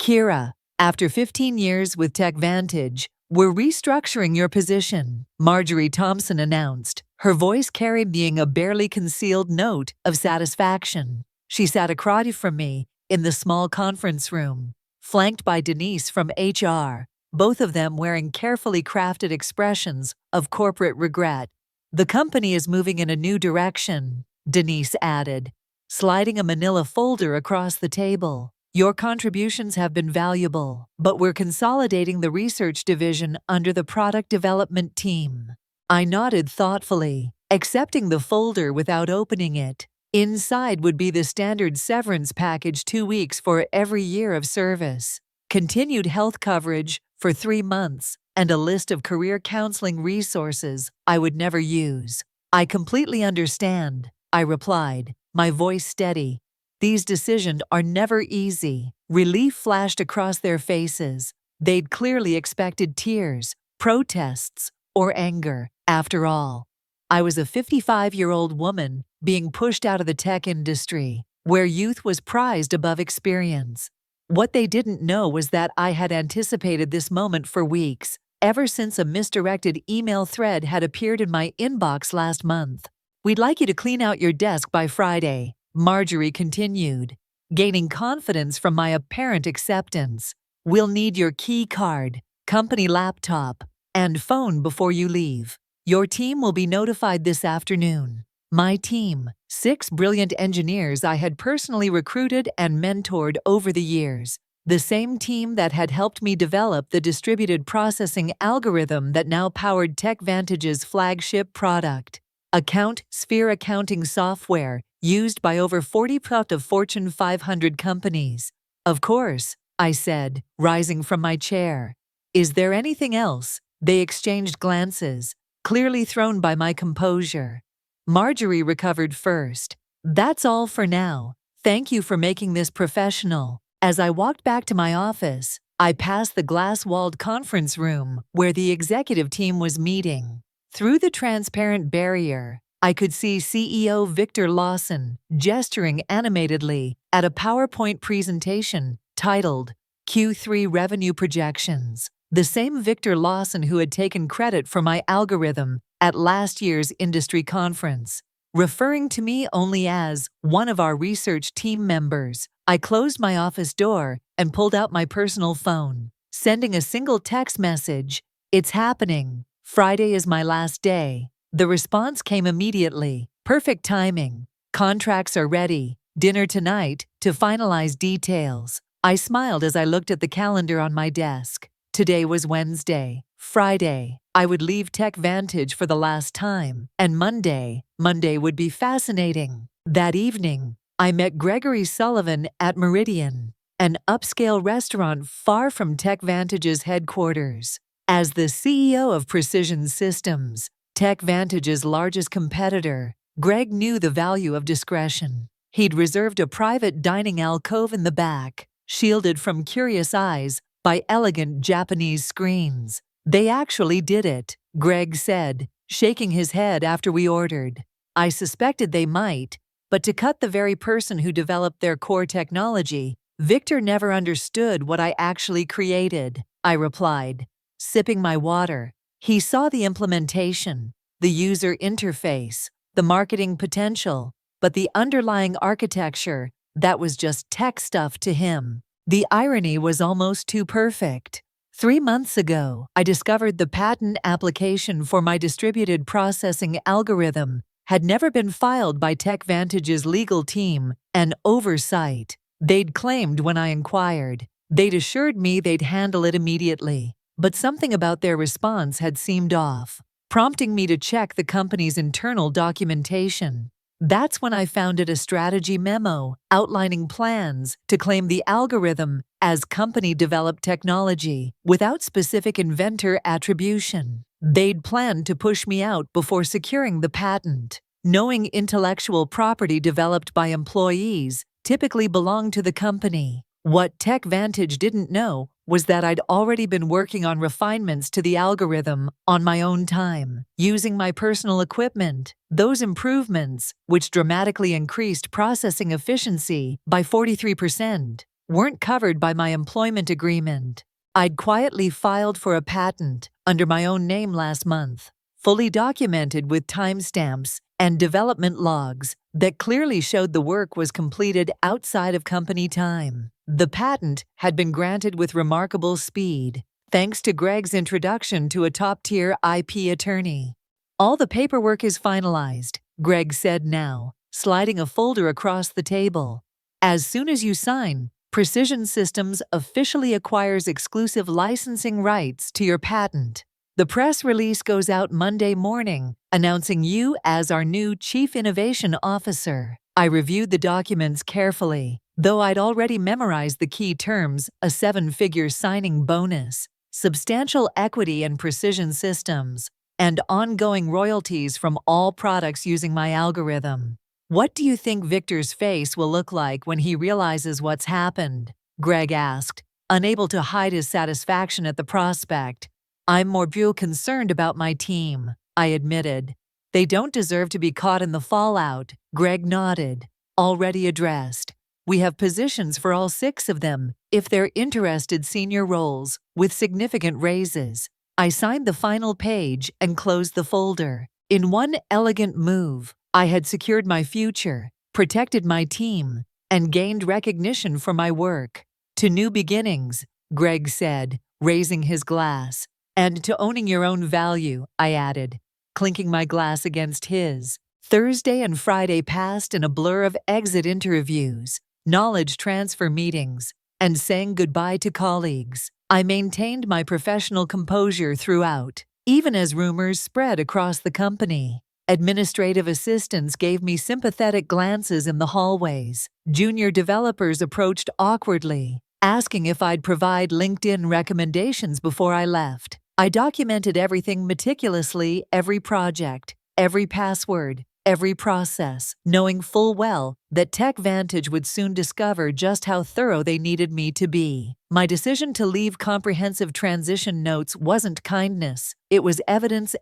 Kira, after 15 years with TechVantage, we're restructuring your position, Marjorie Thompson announced, her voice carrying a barely concealed note of satisfaction. She sat across from me in the small conference room, flanked by Denise from HR, both of them wearing carefully crafted expressions of corporate regret. The company is moving in a new direction, Denise added, sliding a manila folder across the table. Your contributions have been valuable, but we're consolidating the research division under the product development team. I nodded thoughtfully, accepting the folder without opening it. Inside would be the standard severance package, 2 weeks for every year of service, continued health coverage for 3 months, and a list of career counseling resources I would never use. I completely understand, I replied, my voice steady. These decisions are never easy. Relief flashed across their faces. They'd clearly expected tears, protests, or anger. After all, I was a 55-year-old woman being pushed out of the tech industry, where youth was prized above experience. What they didn't know was that I had anticipated this moment for weeks, ever since a misdirected email thread had appeared in my inbox last month. We'd like you to clean out your desk by Friday, Marjorie continued, gaining confidence from my apparent acceptance. We'll need your key card, company laptop, and phone before you leave. Your team will be notified this afternoon. My team, 6 brilliant engineers I had personally recruited and mentored over the years. The same team that had helped me develop the distributed processing algorithm that now powered TechVantage's flagship product, Account Sphere accounting software, used by over 40 of Fortune 500 companies. Of course, I said, rising from my chair. Is there anything else? They exchanged glances, clearly thrown by my composure. Marjorie recovered first. That's all for now. Thank you for making this professional. As I walked back to my office, I passed the glass-walled conference room where the executive team was meeting. Through the transparent barrier, I could see CEO Victor Lawson gesturing animatedly at a PowerPoint presentation titled Q3 Revenue Projections. The same Victor Lawson who had taken credit for my algorithm at last year's industry conference. Referring to me only as one of our research team members, I closed my office door and pulled out my personal phone, sending a single text message. It's happening. Friday is my last day. The response came immediately. Perfect timing. Contracts are ready. Dinner tonight to finalize details. I smiled as I looked at the calendar on my desk. Today was Wednesday. Friday, I would leave TechVantage for the last time, and Monday would be fascinating. That evening, I met Gregory Sullivan at Meridian, an upscale restaurant far from TechVantage's headquarters. As the CEO of Precision Systems, TechVantage's largest competitor, Greg knew the value of discretion. He'd reserved a private dining alcove in the back, shielded from curious eyes by elegant Japanese screens. They actually did it, Greg said, shaking his head after we ordered. I suspected they might, but to cut the very person who developed their core technology, Victor never understood what I actually created, I replied, sipping my water. He saw the implementation, the user interface, the marketing potential, but the underlying architecture, that was just tech stuff to him. The irony was almost too perfect. 3 months ago, I discovered the patent application for my distributed processing algorithm had never been filed by TechVantage's legal team, an oversight. They'd claimed when I inquired. They'd assured me they'd handle it immediately. But something about their response had seemed off, prompting me to check the company's internal documentation. That's when I founded a strategy memo outlining plans to claim the algorithm as company-developed technology without specific inventor attribution. They'd planned to push me out before securing the patent, knowing intellectual property developed by employees typically belonged to the company. What TechVantage didn't know was that I'd already been working on refinements to the algorithm on my own time, using my personal equipment. Those improvements, which dramatically increased processing efficiency by 43%, weren't covered by my employment agreement. I'd quietly filed for a patent under my own name last month, fully documented with timestamps and development logs that clearly showed the work was completed outside of company time. The patent had been granted with remarkable speed, thanks to Greg's introduction to a top-tier IP attorney. All the paperwork is finalized, Greg said now, sliding a folder across the table. As soon as you sign, Precision Systems officially acquires exclusive licensing rights to your patent. The press release goes out Monday morning, announcing you as our new Chief Innovation Officer. I reviewed the documents carefully, though I'd already memorized the key terms: a 7-figure signing bonus, substantial equity in Precision Systems, and ongoing royalties from all products using my algorithm. What do you think Victor's face will look like when he realizes what's happened? Greg asked, unable to hide his satisfaction at the prospect. I'm more concerned about my team, I admitted. They don't deserve to be caught in the fallout, Greg nodded. Already addressed. We have positions for all 6 of them, if they're interested, senior roles, with significant raises. I signed the final page and closed the folder. In one elegant move, I had secured my future, protected my team, and gained recognition for my work. To new beginnings, Greg said, raising his glass. And to owning your own value, I added, clinking my glass against his. Thursday and Friday passed in a blur of exit interviews, knowledge transfer meetings, and saying goodbye to colleagues. I maintained my professional composure throughout, even as rumors spread across the company. Administrative assistants gave me sympathetic glances in the hallways. Junior developers approached awkwardly, asking if I'd provide LinkedIn recommendations before I left. I documented everything meticulously, every project, every password, every process, knowing full well that TechVantage would soon discover just how thorough they needed me to be. My decision to leave comprehensive transition notes wasn't kindness. It was evidence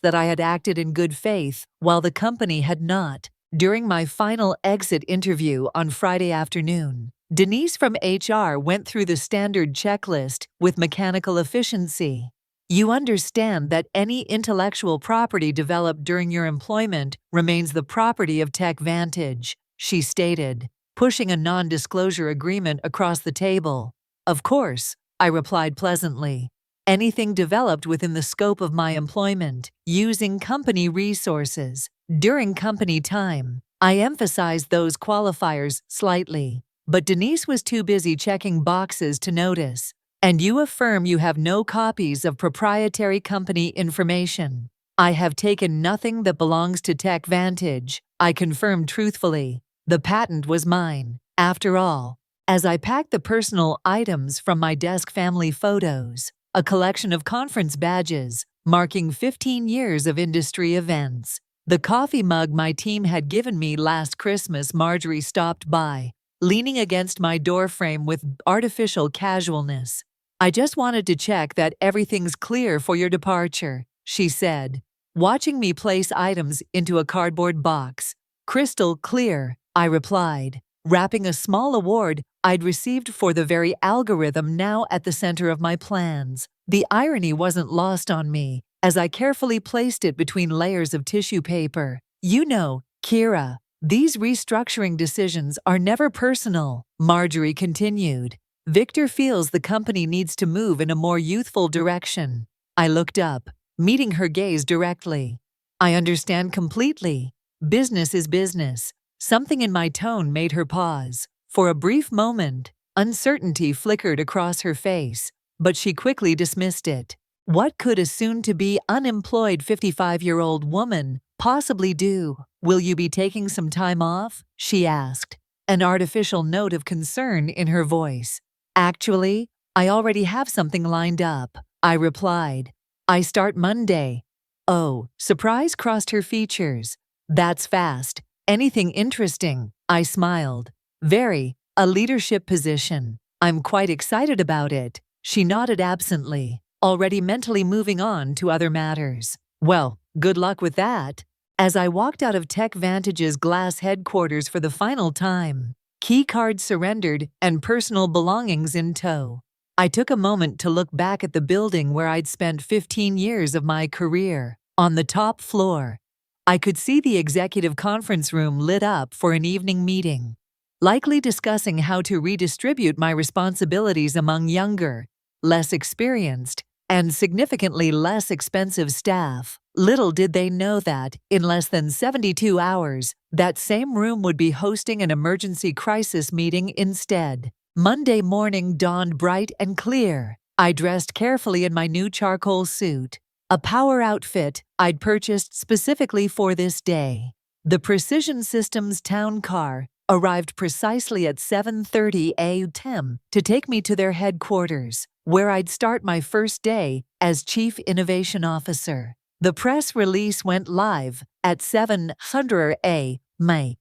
that I had acted in good faith while the company had not. During my final exit interview on Friday afternoon, Denise from HR went through the standard checklist with mechanical efficiency. You understand that any intellectual property developed during your employment remains the property of TechVantage, she stated, pushing a non-disclosure agreement across the table. Of course, I replied pleasantly. Anything developed within the scope of my employment, using company resources, during company time. I emphasized those qualifiers slightly, but Denise was too busy checking boxes to notice. And you affirm you have no copies of proprietary company information. I have taken nothing that belongs to TechVantage, I confirmed truthfully. The patent was mine, after all. As I packed the personal items from my desk, family photos, a collection of conference badges, marking 15 years of industry events, the coffee mug my team had given me last Christmas, Marjorie stopped by, leaning against my doorframe with artificial casualness. I just wanted to check that everything's clear for your departure, she said, watching me place items into a cardboard box. Crystal clear, I replied, wrapping a small award I'd received for the very algorithm now at the center of my plans. The irony wasn't lost on me as I carefully placed it between layers of tissue paper. You know, Kira, these restructuring decisions are never personal, Marjorie continued. Victor feels the company needs to move in a more youthful direction. I looked up, meeting her gaze directly. I understand completely. Business is business. Something in my tone made her pause. For a brief moment, uncertainty flickered across her face, but she quickly dismissed it. What could a soon-to-be unemployed 55-year-old woman possibly do? Will you be taking some time off? She asked, an artificial note of concern in her voice. Actually, I already have something lined up, I replied. I start Monday. Oh, surprise crossed her features. That's fast. Anything interesting? I smiled. Very. A leadership position. I'm quite excited about it. She nodded absently, already mentally moving on to other matters. Well, good luck with that. As I walked out of TechVantage's glass headquarters for the final time, key card surrendered, and personal belongings in tow. I took a moment to look back at the building where I'd spent 15 years of my career. On the top floor, I could see the executive conference room lit up for an evening meeting, likely discussing how to redistribute my responsibilities among younger, less experienced, and significantly less expensive staff. Little did they know that, in less than 72 hours, that same room would be hosting an emergency crisis meeting instead. Monday morning dawned bright and clear. I dressed carefully in my new charcoal suit, a power outfit I'd purchased specifically for this day. The Precision Systems town car arrived precisely at 7:30 a.m. to take me to their headquarters, where I'd start my first day as Chief Innovation Officer. The press release went live at 7:00 a.m.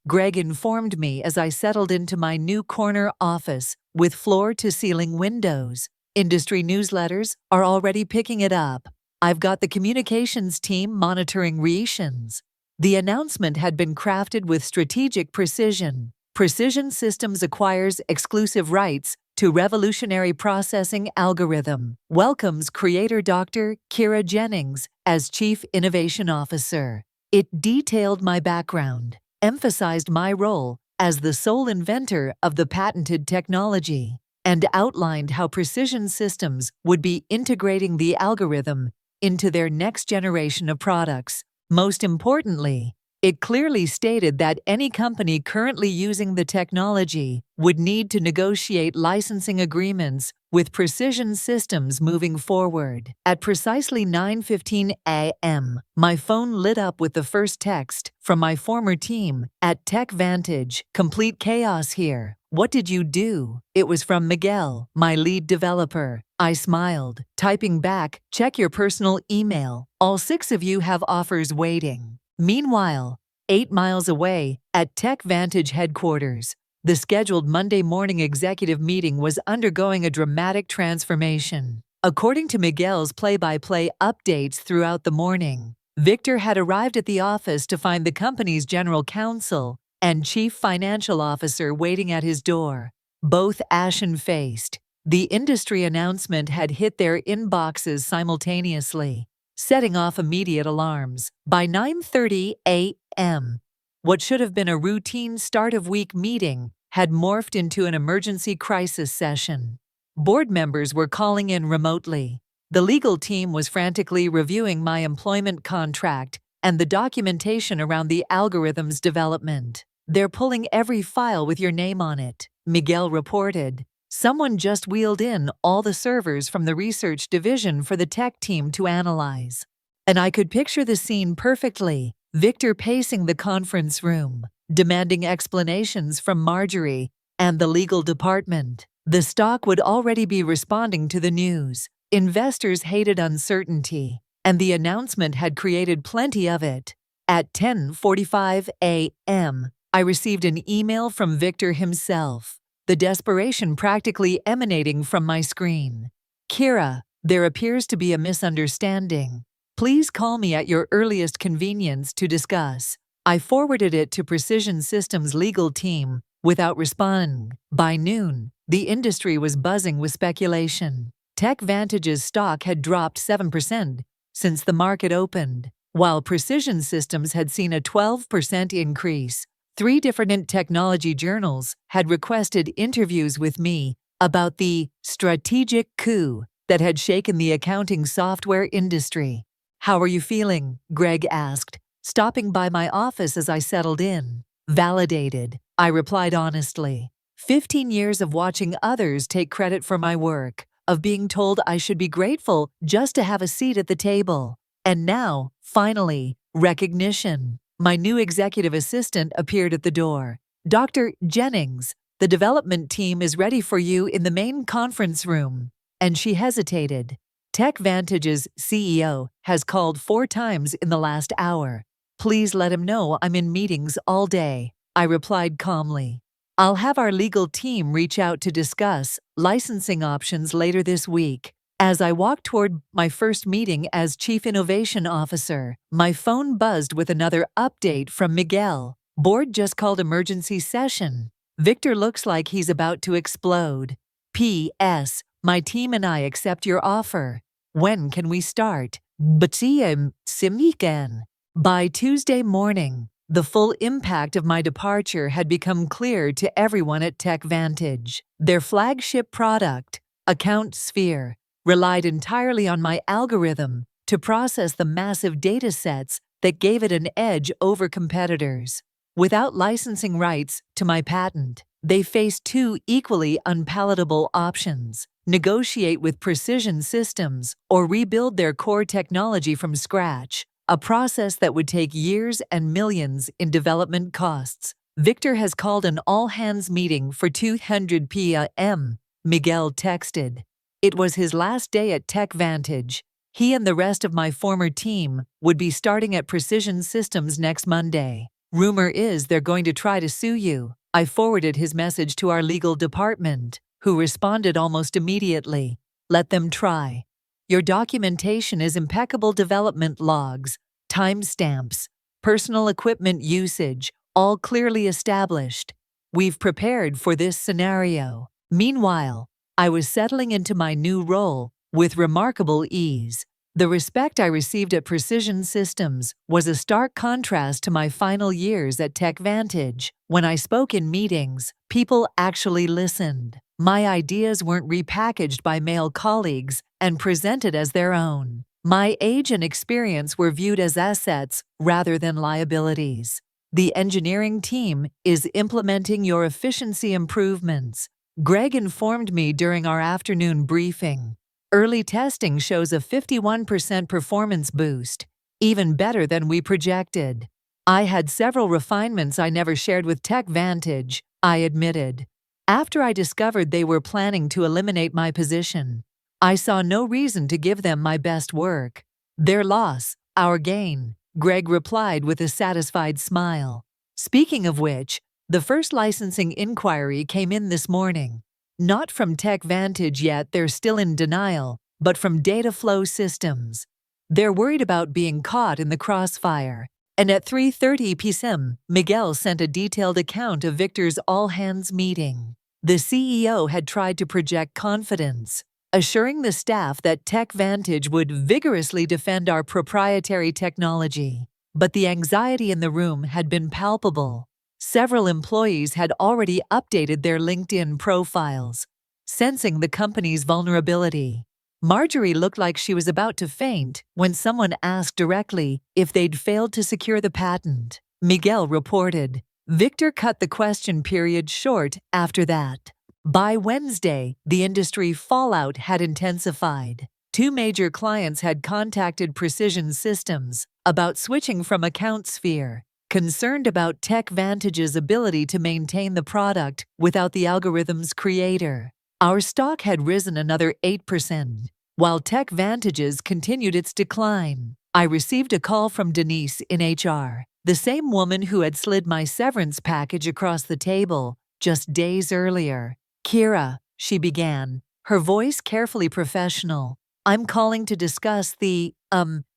Greg informed me as I settled into my new corner office with floor-to-ceiling windows. Industry newsletters are already picking it up. I've got the communications team monitoring reactions. The announcement had been crafted with strategic precision. Precision Systems acquires exclusive rights to revolutionary processing algorithm. Welcomes creator Dr. Kira Jennings as Chief Innovation Officer. It detailed my background, emphasized my role as the sole inventor of the patented technology, and outlined how Precision Systems would be integrating the algorithm into their next generation of products. Most importantly, it clearly stated that any company currently using the technology would need to negotiate licensing agreements with Precision Systems moving forward. At precisely 9:15 a.m., my phone lit up with the first text from my former team at TechVantage. "Complete chaos here. What did you do?" It was from Miguel, my lead developer. I smiled, typing back, "Check your personal email. All 6 of you have offers waiting." Meanwhile, 8 miles away, at TechVantage headquarters, the scheduled Monday morning executive meeting was undergoing a dramatic transformation. According to Miguel's play-by-play updates throughout the morning, Victor had arrived at the office to find the company's general counsel and chief financial officer waiting at his door, both ashen-faced. The industry announcement had hit their inboxes simultaneously, setting off immediate alarms. By 9:30 a.m., what should have been a routine start-of-week meeting had morphed into an emergency crisis session. Board members were calling in remotely. The legal team was frantically reviewing my employment contract and the documentation around the algorithm's development. "They're pulling every file with your name on it," Miguel reported. "Someone just wheeled in all the servers from the research division for the tech team to analyze." And I could picture the scene perfectly. Victor pacing the conference room, demanding explanations from Marjorie and the legal department. The stock would already be responding to the news. Investors hated uncertainty, and the announcement had created plenty of it. At 10:45 a.m., I received an email from Victor himself, the desperation practically emanating from my screen. "Kira, there appears to be a misunderstanding. Please call me at your earliest convenience to discuss." I forwarded it to Precision Systems' legal team without responding. By noon, the industry was buzzing with speculation. TechVantage's stock had dropped 7% since the market opened, while Precision Systems had seen a 12% increase. 3 different technology journals had requested interviews with me about the strategic coup that had shaken the accounting software industry. "How are you feeling?" Greg asked, stopping by my office as I settled in. "Validated," I replied honestly. 15 years of watching others take credit for my work, of being told I should be grateful just to have a seat at the table. And now, finally, recognition. My new executive assistant appeared at the door. "Dr. Jennings, the development team is ready for you in the main conference room." And she hesitated. TechVantage's CEO has called 4 times in the last hour. "Please let him know I'm in meetings all day," I replied calmly. "I'll have our legal team reach out to discuss licensing options later this week." As I walked toward my first meeting as Chief Innovation Officer, my phone buzzed with another update from Miguel. "Board just called emergency session. Victor looks like he's about to explode. P.S. My team and I accept your offer. When can we start? Batiem Simikan. By Tuesday morning, the full impact of my departure had become clear to everyone at TechVantage. Their flagship product, Account Sphere, relied entirely on my algorithm to process the massive data sets that gave it an edge over competitors. Without licensing rights to my patent, they faced two equally unpalatable options: negotiate with Precision Systems or rebuild their core technology from scratch, a process that would take years and millions in development costs. Victor has called an all-hands meeting for 200 p.m., Miguel texted. It was his last day at TechVantage. He and the rest of my former team would be starting at Precision Systems next Monday. Rumor is they're going to try to sue you. I forwarded his message to our legal department, who responded almost immediately. Let them try. Your documentation is impeccable: development logs, timestamps, personal equipment usage, all clearly established. We've prepared for this scenario. Meanwhile, I was settling into my new role with remarkable ease. The respect I received at Precision Systems was a stark contrast to my final years at TechVantage. When I spoke in meetings, people actually listened. My ideas weren't repackaged by male colleagues and presented as their own. My age and experience were viewed as assets rather than liabilities. The engineering team is implementing your efficiency improvements, Greg informed me during our afternoon briefing. Early testing shows a 51% performance boost, even better than we projected. I had several refinements I never shared with TechVantage, I admitted. After I discovered they were planning to eliminate my position, I saw no reason to give them my best work. Their loss, our gain, Greg replied with a satisfied smile. Speaking of which, the first licensing inquiry came in this morning. Not from TechVantage yet, they're still in denial, but from Data Flow Systems. They're worried about being caught in the crossfire. And at 3:30 p.m., Miguel sent a detailed account of Victor's all-hands meeting. The CEO had tried to project confidence, assuring the staff that TechVantage would vigorously defend our proprietary technology. But the anxiety in the room had been palpable. Several employees had already updated their LinkedIn profiles, sensing the company's vulnerability. Marjorie looked like she was about to faint when someone asked directly if they'd failed to secure the patent. Miguel reported. Victor cut the question period short after that. By Wednesday, the industry fallout had intensified. Two major clients had contacted Precision Systems about switching from Account Sphere, concerned about TechVantage's ability to maintain the product without the algorithm's creator. Our stock had risen another 8%, while TechVantage's continued its decline. I received a call from Denise in HR, the same woman who had slid my severance package across the table just days earlier. Kira, she began, her voice carefully professional. I'm calling to discuss the,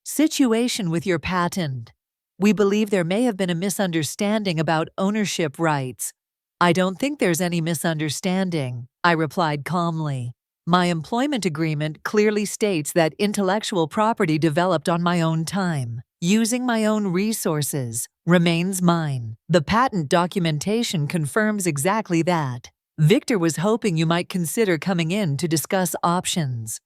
situation with your patent. We believe there may have been a misunderstanding about ownership rights. I don't think there's any misunderstanding, I replied calmly. My employment agreement clearly states that intellectual property developed on my own time, using my own resources, remains mine. The patent documentation confirms exactly that. Victor was hoping you might consider coming in to discuss options.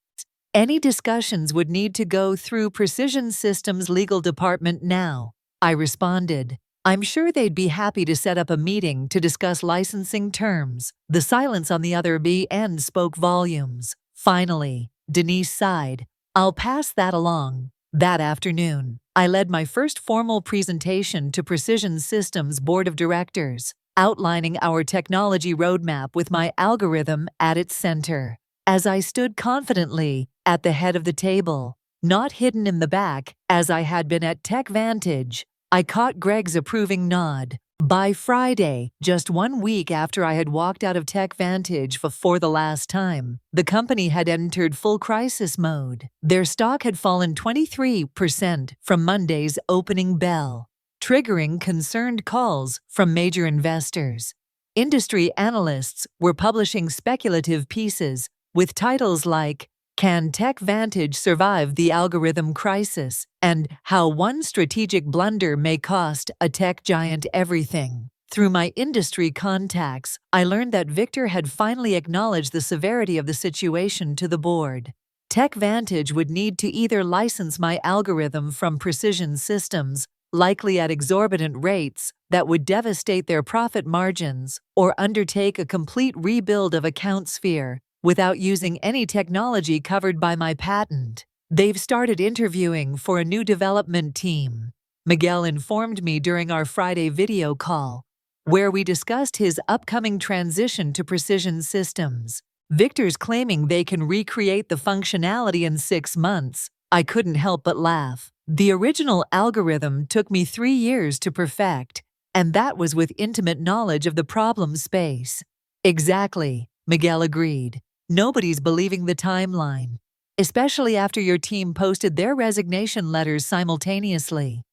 Any discussions would need to go through Precision Systems' legal department now, I responded. I'm sure they'd be happy to set up a meeting to discuss licensing terms. The silence on the other end spoke volumes. Finally, Denise sighed. I'll pass that along. That afternoon, I led my first formal presentation to Precision Systems' board of directors, outlining our technology roadmap with my algorithm at its center. As I stood confidently at the head of the table, not hidden in the back as I had been at TechVantage, I caught Greg's approving nod. By Friday, just 1 week after I had walked out of TechVantage for the last time, the company had entered full crisis mode. Their stock had fallen 23% from Monday's opening bell, triggering concerned calls from major investors. Industry analysts were publishing speculative pieces with titles like "Can TechVantage Survive the Algorithm Crisis?" and "How One Strategic Blunder May Cost a Tech Giant Everything." Through my industry contacts, I learned that Victor had finally acknowledged the severity of the situation to the board. TechVantage would need to either license my algorithm from Precision Systems, likely at exorbitant rates that would devastate their profit margins, or undertake a complete rebuild of AccountSphere without using any technology covered by my patent. They've started interviewing for a new development team, Miguel informed me during our Friday video call, where we discussed his upcoming transition to Precision Systems. Victor's claiming they can recreate the functionality in 6 months. I couldn't help but laugh. The original algorithm took me 3 years to perfect, and that was with intimate knowledge of the problem space. Exactly, Miguel agreed. Nobody's believing the timeline, especially after your team posted their resignation letters simultaneously.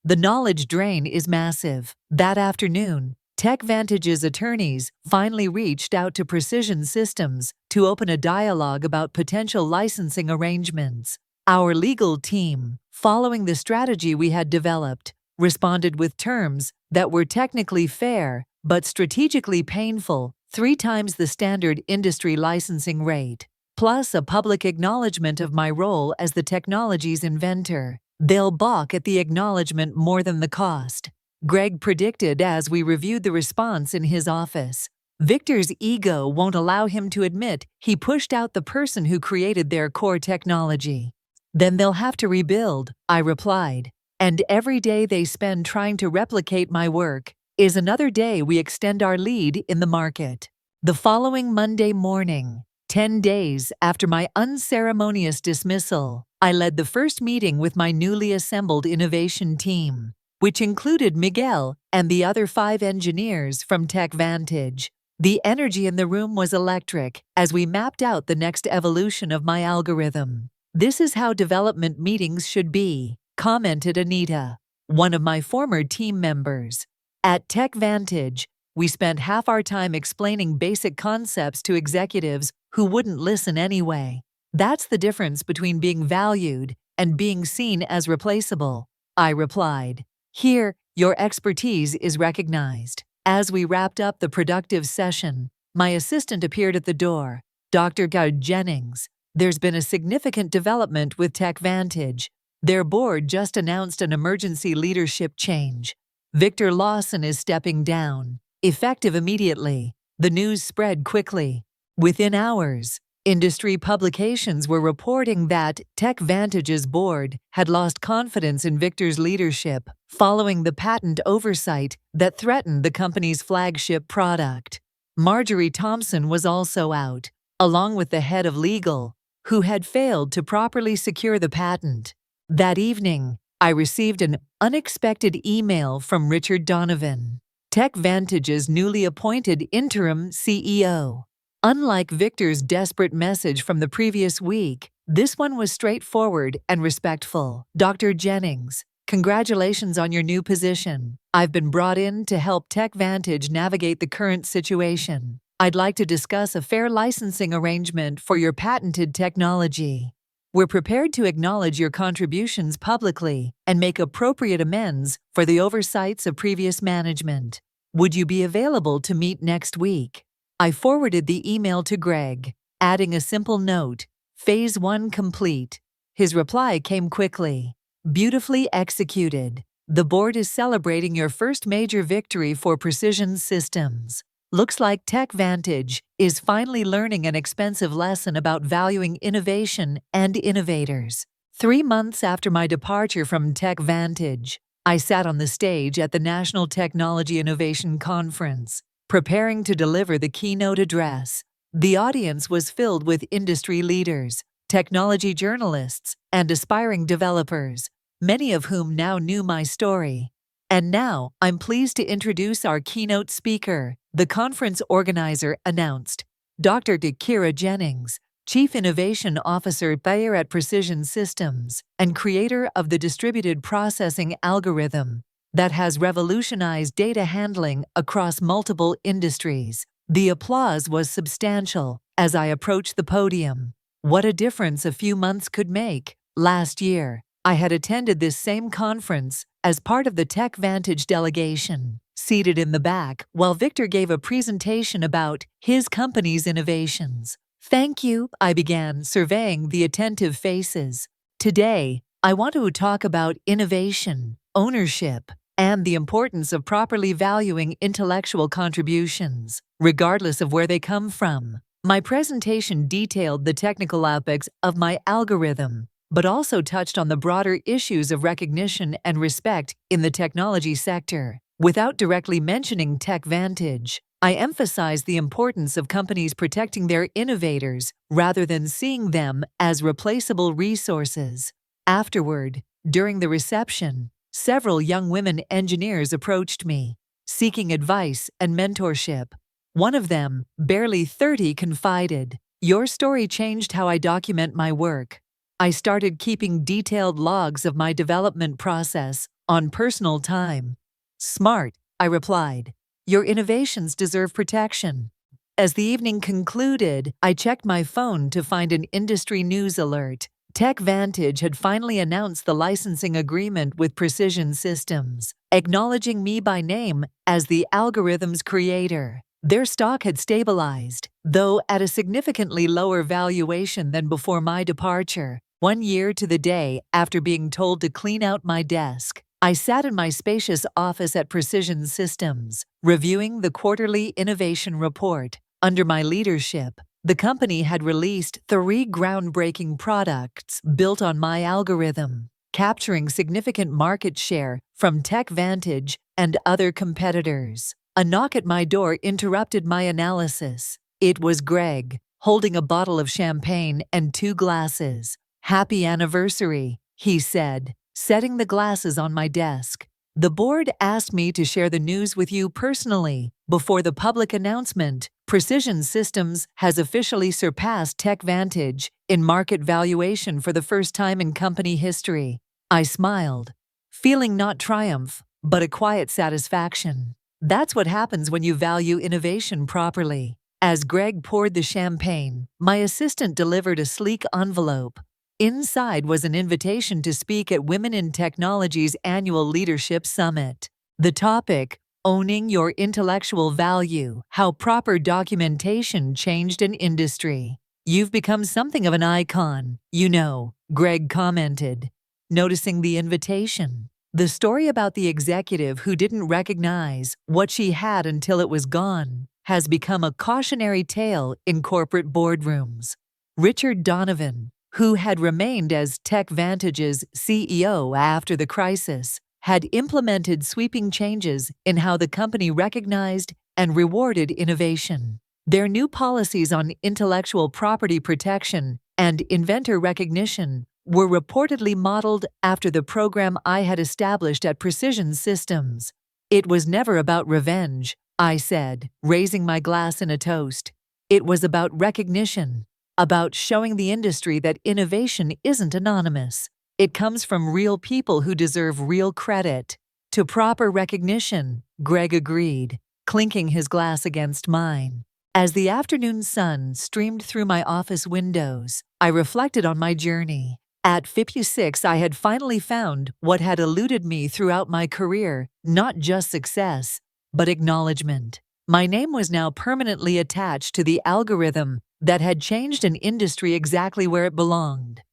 The knowledge drain is massive. That afternoon, TechVantage's attorneys finally reached out to Precision Systems to open a dialogue about potential licensing arrangements. Our legal team, following the strategy we had developed, responded with terms that were technically fair but strategically painful, 3 times the standard industry licensing rate, plus a public acknowledgement of my role as the technology's inventor. They'll balk at the acknowledgement more than the cost, Greg predicted as we reviewed the response in his office. Victor's ego won't allow him to admit he pushed out the person who created their core technology. Then they'll have to rebuild, I replied. And every day they spend trying to replicate my work is another day we extend our lead in the market. The following Monday morning, 10 days after my unceremonious dismissal, I led the first meeting with my newly assembled innovation team, which included Miguel and the other 5 engineers from TechVantage. The energy in the room was electric as we mapped out the next evolution of my algorithm. "This is how development meetings should be," commented Anita, one of my former team members. At TechVantage, we spent half our time explaining basic concepts to executives who wouldn't listen anyway. That's the difference between being valued and being seen as replaceable, I replied. Here, your expertise is recognized. As we wrapped up the productive session, my assistant appeared at the door, Dr. Jennings. There's been a significant development with TechVantage. Their board just announced an emergency leadership change. Victor Lawson is stepping down, effective immediately. The news spread quickly. Within hours, industry publications were reporting that TechVantage's board had lost confidence in Victor's leadership following the patent oversight that threatened the company's flagship product. Marjorie Thompson was also out, along with the head of legal, who had failed to properly secure the patent. That evening, I received an unexpected email from Richard Donovan, TechVantage's newly appointed interim CEO. Unlike Victor's desperate message from the previous week, this one was straightforward and respectful. "Dr. Jennings, congratulations on your new position. I've been brought in to help TechVantage navigate the current situation. I'd like to discuss a fair licensing arrangement for your patented technology. We're prepared to acknowledge your contributions publicly and make appropriate amends for the oversights of previous management. Would you be available to meet next week?" I forwarded the email to Greg, adding a simple note, "Phase 1 complete." His reply came quickly. "Beautifully executed. The board is celebrating your first major victory for Precision Systems. Looks like TechVantage is finally learning an expensive lesson about valuing innovation and innovators." 3 months after my departure from TechVantage, I sat on the stage at the National Technology Innovation Conference, preparing to deliver the keynote address. The audience was filled with industry leaders, technology journalists, and aspiring developers, many of whom now knew my story. And now, I'm pleased to introduce our keynote speaker, the conference organizer announced, Dr. Kira Jennings, Chief Innovation Officer at Precision Systems and creator of the distributed processing algorithm, that has revolutionized data handling across multiple industries. The applause was substantial as I approached the podium. What a difference a few months could make. Last year, I had attended this same conference as part of the Tech Vantage delegation, seated in the back while Victor gave a presentation about his company's innovations. "Thank you," I began, surveying the attentive faces. "Today, I want to talk about innovation, ownership, and the importance of properly valuing intellectual contributions, regardless of where they come from." My presentation detailed the technical aspects of my algorithm, but also touched on the broader issues of recognition and respect in the technology sector. Without directly mentioning Tech Vantage, I emphasized the importance of companies protecting their innovators rather than seeing them as replaceable resources. Afterward, during the reception, several young women engineers approached me, seeking advice and mentorship. One of them, barely 30, confided, "Your story changed how I document my work. I started keeping detailed logs of my development process on personal time." "Smart," I replied. "Your innovations deserve protection." As the evening concluded, I checked my phone to find an industry news alert. Tech Vantage had finally announced the licensing agreement with Precision Systems, acknowledging me by name as the algorithm's creator. Their stock had stabilized, though at a significantly lower valuation than before my departure. 1 year to the day after being told to clean out my desk, I sat in my spacious office at Precision Systems, reviewing the quarterly innovation report. Under my leadership, the company had released 3 groundbreaking products built on my algorithm, capturing significant market share from Tech Vantage and other competitors. A knock at my door interrupted my analysis. It was Greg, holding a bottle of champagne and 2 glasses. "Happy anniversary," he said, setting the glasses on my desk. "The board asked me to share the news with you personally before the public announcement. Precision Systems has officially surpassed Tech Vantage in market valuation for the first time in company history." I smiled, feeling not triumph, but a quiet satisfaction. That's what happens when you value innovation properly. As Greg poured the champagne, my assistant delivered a sleek envelope. Inside was an invitation to speak at Women in Technology's annual Leadership Summit. The topic, "Owning Your Intellectual Value: How Proper Documentation Changed an Industry." "You've become something of an icon, you know," Greg commented, noticing the invitation. The story about the executive who didn't recognize what she had until it was gone has become a cautionary tale in corporate boardrooms. Richard Donovan, who had remained as Tech Vantage's CEO after the crisis, had implemented sweeping changes in how the company recognized and rewarded innovation. Their new policies on intellectual property protection and inventor recognition were reportedly modeled after the program I had established at Precision Systems. "It was never about revenge," I said, raising my glass in a toast. "It was about recognition, about showing the industry that innovation isn't anonymous. It comes from real people who deserve real credit." "To proper recognition," Greg agreed, clinking his glass against mine. As the afternoon sun streamed through my office windows, I reflected on my journey. At 56, I had finally found what had eluded me throughout my career, not just success, but acknowledgement. My name was now permanently attached to the algorithm that had changed an industry exactly where it belonged.